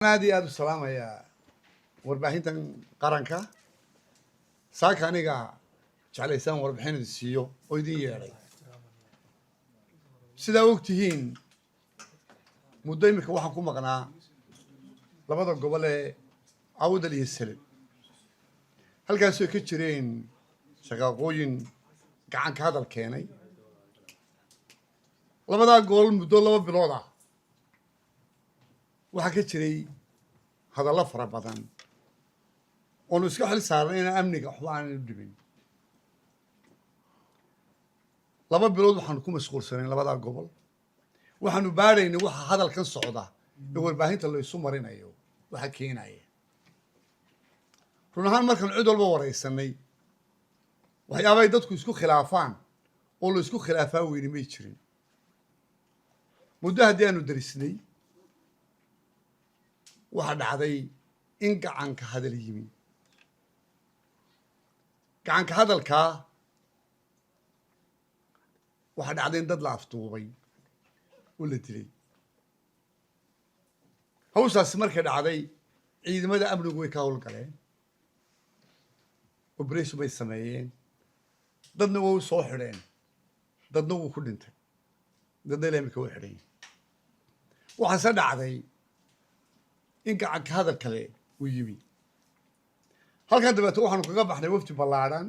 نادي هذا السلام يا warbaahintan qaranka saaka aniga jeclaysan warbixin siiyo oo idin yeeray sida og tihiin muddo imika waxaan ku maqnaa labada gobol ee Awdal iyo Seleed halkaas oo ka jireen shaqooyin gacan ka hadal keenay labada gobol muddo 2 bilood ah waxa ka jiray hadallo fara badan oo iska xil saaran in amniga waxba aan dhibin 2 bilood waxaan ku mashquulsanay labada gobol waxaanu baaraynay waxa hadalkan socda ee warbaahinta la isu marinayo waxa keenaya runahan markaan cid walba wareysanay waxyaabay dadku isku khilaafaan oo la isku khilaafaa weyn ma jirin muddo hadii aanu darisnay waxa dhacday in gacanka hadal yimi gacanka hadalka waxa dhacday in dad la aftuubay oo la dilay hawshaas markay dhacday ciidamada amnigu way ka howlgaleen operation bay sameeyeen dadna way soo xidheen dadna wuu ku dhintay dadna leemka way xidheen waxa dhacday in gacanka hadal kale uu yimi halkan dabeeto waxaanu kaga baxnay wafdi ballaaran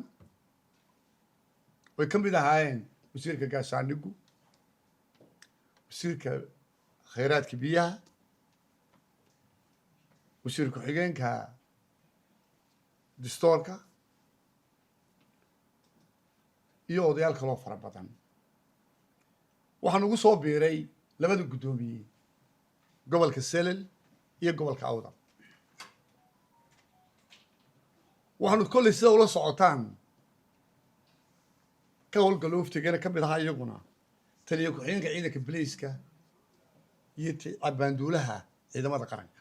way ka mid ahaayeen wasiirka gaashaanigu wasiirka khayraadka biyaha wasiirka xigeenka distoorka iyo odayaal kaloo fara badan waxaan ugu soo biiray labada guddoomiye gobolka Seleed iyo gobolka Awdal waxaanu kolley sida ula socotaan ka howlgalo waftigana ka mid ahaa iyaguna taliya ku-xigeenka ciidanka booliiska iyo abaanduulaha ciidamada qaranka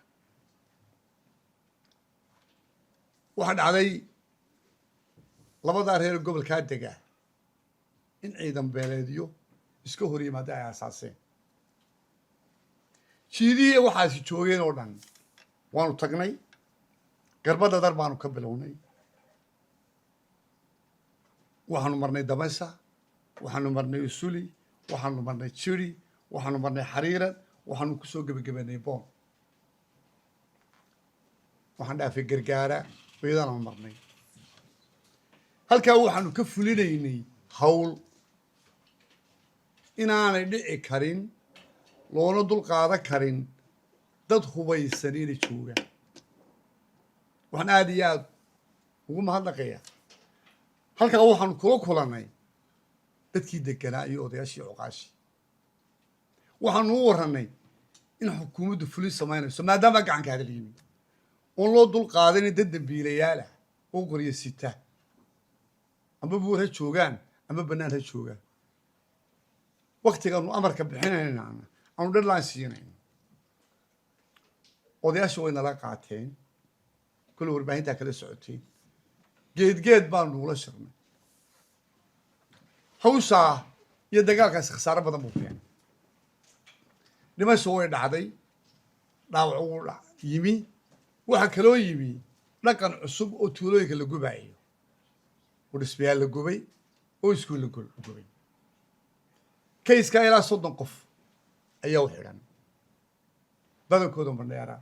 waxa dhacday labada reer gobolka dega in ciidan beeleedyo iska hor yimaada ay asaaseen jiidii waxaasi joogeen oo dhan waanu tagnay garbada dar baanu ka bilownay waxaanu marnay Damaysa waxaanu marnay Usuli waxaanu marnay Jiri waxaanu marnay Xariirad waxaanu ku soo gabagabeynay Boon waxaan dhaafay Gargaara weedaan marnay halka waxaanu ka fulinaynay hawl inaanay dhici karin loona dul qaadan karin dad hubaysan inay joogaan waxaan aad iyo aad ugu mahadnaqayaa halkaa waxaan kula kulanay dadkii deganaa iyo odayaashii cuqaashii waxaanu u warranay in xukuumaddu fulin samaynayso maadaama gacanka hadal yimi oon loo dul qaadanin dad dambiilayaal ah oo qoryo sita ama buur ha joogaan ama bannaan ha joogaan waktigaanu amarka bixinayna aanu deadline siinayno odayaasha way nala qaateen kulli warbaahintaa kala socotay geed baanu ula shirnay hawshaa iyo dagaalkaasi khasaaro badan buu keenay dhimasho way dhacday dhaawac uu yimi waxaa kaloo yimi dhaqan cusub oo tuulooyinka la gubaayo oo dhismayaal la gubay oo iskuul la gubay kayskaa ilaa 30 qof ayaa u xidhan badankooda mandheera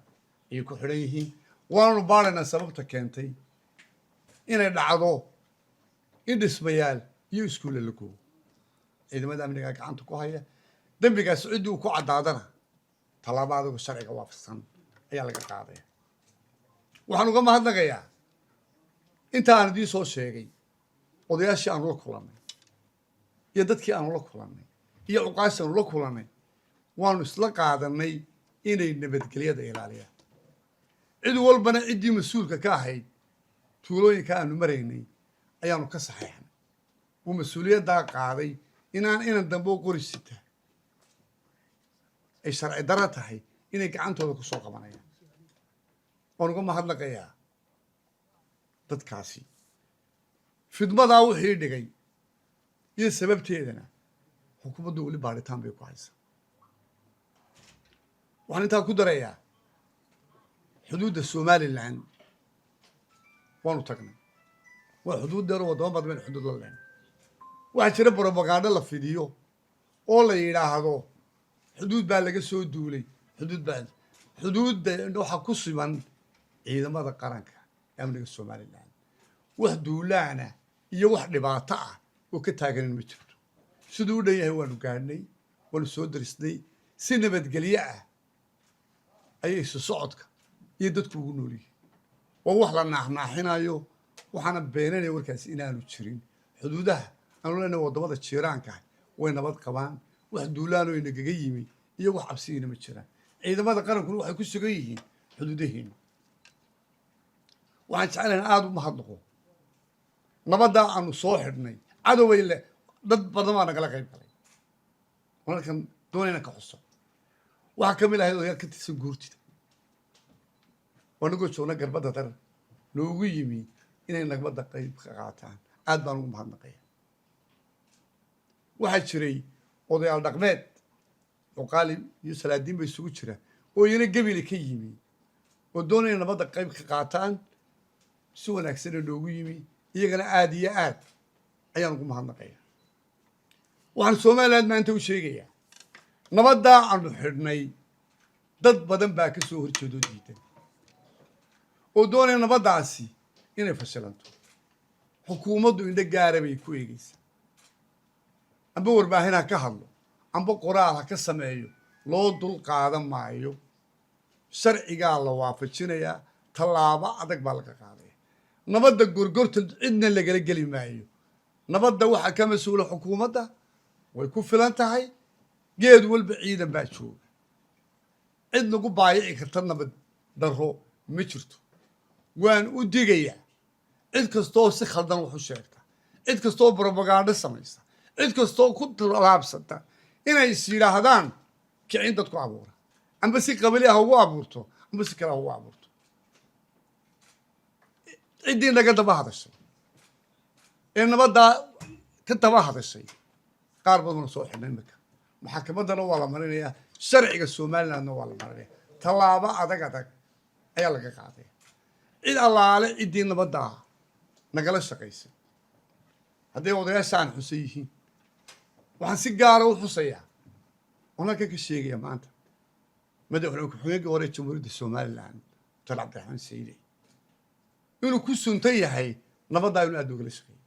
ayay ku xidhan yihiin waanu baaraynaa sababta keentay inay dhacdo in dhismayaal iyo iskuulle la gubo ciidamada amniga gacanta ku haya dambigaas ciddii uu ku caddaadana tallaabo adigu sharciga waafaqsan ayaa laga qaadaya waxaan uga mahadnaqayaa inta aan idiin soo sheegay odayaashii aanu la kulannay iyo dadkii aanu la kulannay iyo cuqaashii aanu la kulannay waanu isla qaadanay inay nabadgelyada ilaaliyaan cid walbana ciddii mas-uulka ka ahayd tuulooyinka aanu maraynay ayaanu ka saxeexnay uu mas-uuliyaddaa qaaday inan dambe u qori sita ay sharci darro tahay inay gacantooda ku soo qabanayaan waan uga mahadnaqayaa dadkaasi fidmadaa wixii dhigay iyo sababteedana xukuumaddu weli baaritaan bay ku haysaa waxaan intaa ku darayaa حدود الصومالي لان وانو تقنا وحدود دار ودوما بعد من حدود لان waxaa jira propaganda la fidiyo oo la yiraahdo xuduud baa laga soo duulay xuduudda waxa ku siman ciidamada qaranka amniga Soomaaliland wax duulaana iyo wax dhibaato ah oo ka taagan ma jirto sidoo dhayahay waanu gaadhnay waanu soo darisnay si nabadgelyo ah ayay socodka iyo dadku ugu nool yihiin oo wax la naaxnaaxinayo waxaana beenanay warkaas inaanu jirin xuduudaha aanu leenahay wadamada jiiraanka way nabad qabaan wax duulaan oo inaga yimi iyo wax cabsiina ma jiraan ciidamada qarankuna waxay ku sugan yihiin xuduudaheena waxaan jeclahay aad u mahadnaqo nabadda aanu soo xidhnay cadoway leh dad badan baa nagala qayb galay markan doonayna ka xuso waxa ka mid ah oo ka tirsan guurtida wanagoo joogna garbada dar loogu yimi inay nabadda qayb ka qaataan aad baan ugu mahadnaqaya waxaa jiray odayaal dhaqmeed cuqaali iyo salaadiin bay isugu jira oo iyana gebile ka yimi oo doonaya nabadda qayb ka qaataan si wanaagsan loogu yimi iyagana aad iyo aad ayaan ugu mahadnaqaya waxaan Soomaaliland maanta u sheegayaa nabadda aanu xidhnay dad badan baa ka soo horjeedo diidan oo doonaya nabaddaasi inay fashilanto xukuumaddu indho gaara bay ku eegaysaa amba warbaahin ha ka hadlo amba qoraal ha ka sameeyo loo dul qaadan maayo sharcigaa la waafajinayaa tallaabo adag baa laga qaadaya nabadda gorgorta cidna lagala geli maayo nabadda waxaa ka mas-uula xukuumadda way ku filan tahay geed walba ciidan baa jooga cid nagu baayici karta nabad darro ma jirto waan u digayaa cid kastoo si khaldan wax u sheegta cid kastoo propaganda samaysa cid kastoo ku laabsata inay is yidhaahdaan kicin dadku abuura amba si qabali ah ugu abuurto amba si kale ugu abuurto ciddii naga daba hadashay ee nabaddaa ka daba hadashay qaar badan soo xidhnay imika maxkamaddana waa la marinayaa sharciga Somalilandna waa la marinayaa tallaabo adag ayaa laga qaaday cid allaale ciddii nabaddaa nagala shaqaysay hadday odayaashaan xusay yihiin waxaan si gaara u xusayaa waxaan ka sheegaya maanta madaxweyne ku-xigeenka hore jamhuuriyadda Somaliland Dr. Cabdiraxmaan Sayid inuu ku suntan yahay nabadda inuu aad ugala shaqeeyo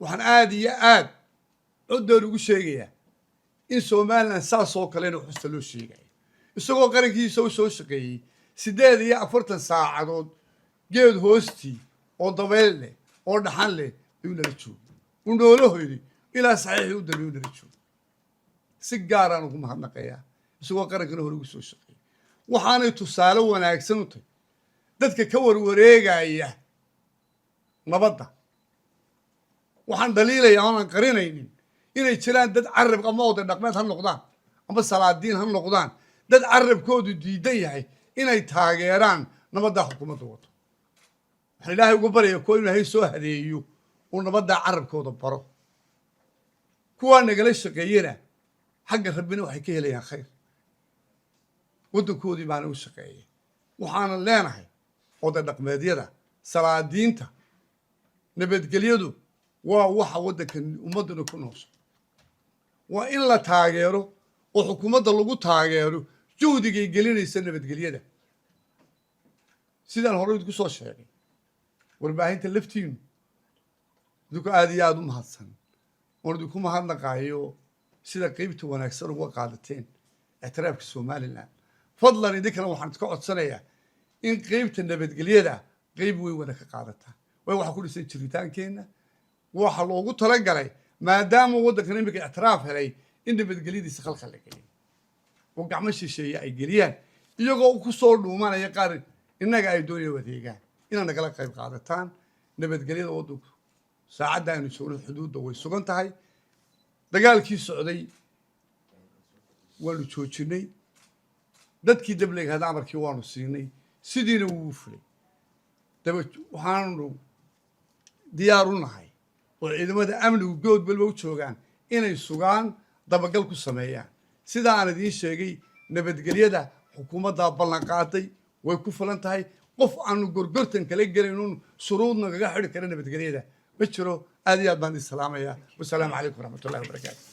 waxaan aad iyo aad coddoon ugu sheegayaa in Somaliland saas oo kale inuu xusta loo sheegayo isagoo qarankiisa u soo shaqeeyey 48 saacadood geed hoostii oo dabeel leh oo dhaxan leh inuu nala joogo uu noola hoyday ilaa saxiixii u dambeeyay nala joogo si gaar ah ugu mahadnaqayaa isagoo qarankana hore ugu soo shaqeeyey waxaanay tusaale wanaagsan u tahay dadka ka warwareegaya nabadda waxaan dhaliilayaa oonan qarinaynin inay jiraan dad carab ama oday dhaqmeed ha noqdaan ama salaadiin ha noqdaan dad carabkoodu diidan yahay inay taageeraan nabadda xukuumadda wato waxaan ilaahay uga baraya kuwa inuu ilaahay soo hadeeyo uu nabadda carabkooda baro kuwaa nagala shaqeeyena xagga rabbina waxay ka helayaan khayr waddankoodii baana u shaqeeyay waxaanan leenahay oday dhaqmeedyada salaadiinta nabadgelyadu waa waxa waddankan ummaddana ku noosho waa in la taageero oo xukuumadda lagu taageero juhdigay gelinaysa nabadgelyada sidaan hore idinku soo sheegay warbaahinta laftiinu idinku aad iyo aad u mahadsan oon idinku mahadnaqaayo sida qaybta wanaagsan uga qaadateen ictiraafka Somaliland fadlan idinkana waxaan iska codsanayaa in qaybta nabadgelyada qayb weyn wada ka qaadataan way waxa ku dhisan jiritaankeenna waxa loogu talagalay maadaama waddankan imika ictiraaf helay in nabadgelyadiisa khalkhal la geliyo oo gacmo shisheeye ay geliyaan iyagoo ku soo dhuumanaya qaar innaga ay doonayaan wadeegaan inaad nagala qayb qaadataan nabadgelyada waddanku saacadda aynu joogno xuduudda way sugan tahay dagaalkii socday waanu joojinay dadkii dableeg hada amarkii waanu siinay sidiina wuu fulay waxaanu diyaar u nahay oo ciidamada amnigu good walba u joogaan inay sugaan dabagal ku sameeyaan sida aan idiin sheegay nabadgelyada xukuumaddaa ballan qaaday way ku filan tahay qof aanu gorgortan kala gelaynuun shuruudna kaga xidhi kara nabadgelyada ma jiro aad iyo aad baan idin salaamayaa wasalaamu calaykum waraxmatullahi wabarakaatu